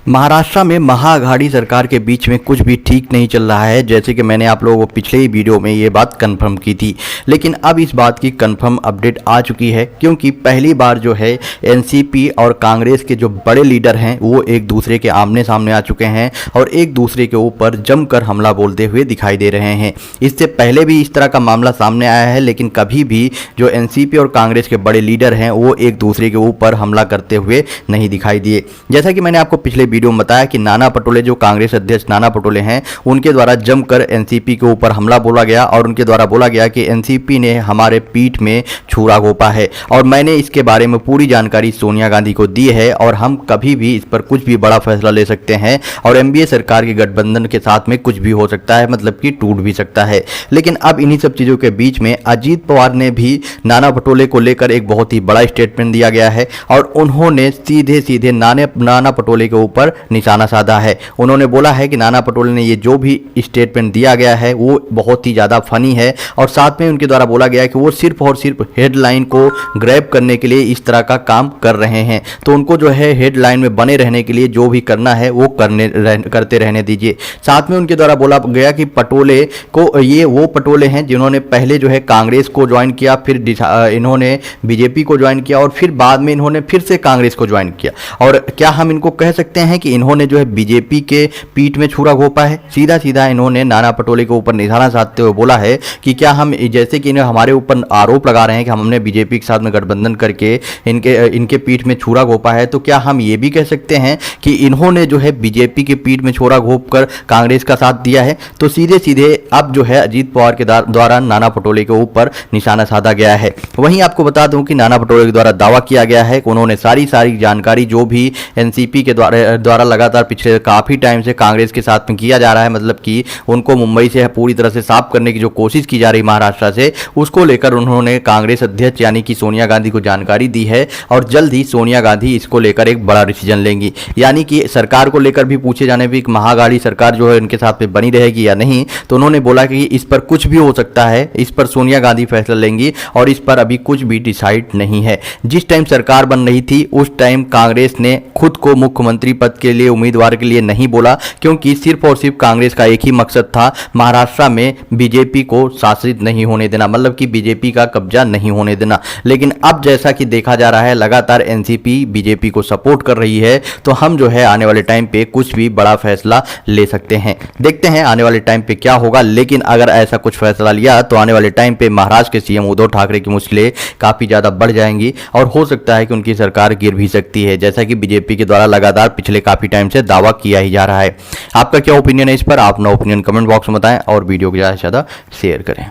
महाराष्ट्र में महाअघाड़ी सरकार के बीच में कुछ भी ठीक नहीं चल रहा है, जैसे कि मैंने आप लोगों को पिछले ही वीडियो में ये बात कंफर्म की थी। लेकिन अब इस बात की कंफर्म अपडेट आ चुकी है, क्योंकि पहली बार जो है एनसीपी और कांग्रेस के जो बड़े लीडर हैं वो एक दूसरे के आमने सामने आ चुके हैं और एक दूसरे के ऊपर जमकर हमला बोलते हुए दिखाई दे रहे हैं। इससे पहले भी इस तरह का मामला सामने आया है, लेकिन कभी भी जो एनसीपी और कांग्रेस के बड़े लीडर हैं वो एक दूसरे के ऊपर हमला करते हुए नहीं दिखाई दिए। जैसा कि मैंने आपको पिछले वीडियो में बताया कि नाना पटोले, जो कांग्रेस अध्यक्ष नाना पटोले हैं, उनके द्वारा जमकर एनसीपी के ऊपर हमला बोला गया और उनके द्वारा बोला गया कि एनसीपी ने हमारे पीठ में छुरा घोंपा है और मैंने इसके बारे में पूरी जानकारी सोनिया गांधी को दी है और हम कभी भी इस पर कुछ भी बड़ा फैसला ले सकते हैं और एनडीए सरकार के गठबंधन के साथ में कुछ भी हो सकता है, मतलब कि टूट भी सकता है। लेकिन अब इन्हीं सब चीज़ों के बीच में अजीत पवार ने भी नाना पटोले को लेकर एक बहुत ही बड़ा स्टेटमेंट दिया गया है और उन्होंने सीधे सीधे नाना पटोले के ऊपर निशाना साधा है। उन्होंने बोला है कि नाना पटोले ने ये जो भी स्टेटमेंट दिया गया है वो बहुत ही ज़्यादा फनी है और साथ में उनके द्वारा बोला गया है कि वो सिर्फ और सिर्फ हेडलाइन को ग्रैब करने के लिए इस तरह का काम कर रहे हैं। तो उनको जो है हेडलाइन में बने रहने के लिए जो भी करना है वो करते रहने दीजिए। साथ में उनके द्वारा बोला गया कि पटोले को, ये वो पटोले हैं जिन्होंने पहले जो है कांग्रेस को ज्वाइन किया, फिर इन्होंने बीजेपी को ज्वाइन किया और फिर बाद में इन्होंने फिर से कांग्रेस को ज्वाइन किया। और क्या हम इनको कह सकते हैं कि इन्होंने जो है बीजेपी के पीठ में छुरा घोंपा है? सीधा सीधा इन्होंने नाना पटोले के ऊपर निशाना साधते हुए बोला है कि क्या हम, जैसे कि इन्हें हमारे ऊपर आरोप लगा रहे हैं कि हमने बीजेपी के साथ में गठबंधन करके इनके पीठ में छुरा घोंपा है, तो क्या हम ये भी कह सकते हैं कि इन्होंने जो है बीजेपी के पीठ में छुरा घोंप कर कांग्रेस का साथ दिया है? तो सीधे सीधे अब जो है अजीत पवार के द्वारा नाना पटोले के ऊपर निशाना साधा गया है। वहीं आपको बता दूं कि नाना पटोले के द्वारा दावा किया गया है कि उन्होंने सारी जानकारी जो भी एनसीपी के द्वारा लगातार पिछले काफ़ी टाइम से कांग्रेस के साथ में किया जा रहा है, मतलब कि उनको मुंबई से पूरी तरह से साफ करने की जो कोशिश की जा रही महाराष्ट्र से, उसको लेकर उन्होंने कांग्रेस अध्यक्ष यानी कि सोनिया गांधी को जानकारी दी है और जल्द ही सोनिया गांधी इसको लेकर एक बड़ा डिसीजन लेंगी। यानी कि सरकार को लेकर भी पूछे जाने भी महाअघाड़ी सरकार जो है उनके साथ में बनी रहेगी या नहीं, तो उन्होंने बोला कि इस पर कुछ भी हो सकता है, इस पर सोनिया गांधी फैसला लेंगी और इस पर अभी कुछ भी डिसाइड नहीं है। जिस टाइम सरकार बन रही थी उस टाइम कांग्रेस ने खुद को मुख्यमंत्री पद के लिए उम्मीदवार के लिए नहीं बोला, क्योंकि सिर्फ और सिर्फ कांग्रेस का एक ही मकसद था, महाराष्ट्र में बीजेपी को शासित नहीं होने देना, मतलब कि बीजेपी का कब्जा नहीं होने देना। लेकिन अब जैसा कि देखा जा रहा है लगातार एनसीपी बीजेपी को सपोर्ट कर रही है, तो हम जो है आने वाले टाइम पे कुछ भी बड़ा फैसला ले सकते हैं। देखते हैं आने वाले टाइम पे क्या होगा। लेकिन अगर ऐसा कुछ फैसला लिया तो आने वाले टाइम पे महाराष्ट्र के सीएम उद्धव ठाकरे की मुश्किलें काफी ज्यादा बढ़ जाएंगी और हो सकता है कि उनकी सरकार गिर भी सकती है, जैसा कि बीजेपी के द्वारा लगातार पिछले काफी टाइम से दावा किया ही जा रहा है। आपका क्या ओपिनियन है इस पर? आप अपना ओपिनियन कमेंट बॉक्स में बताएं और वीडियो को ज़्यादा से ज़्यादा शेयर करें।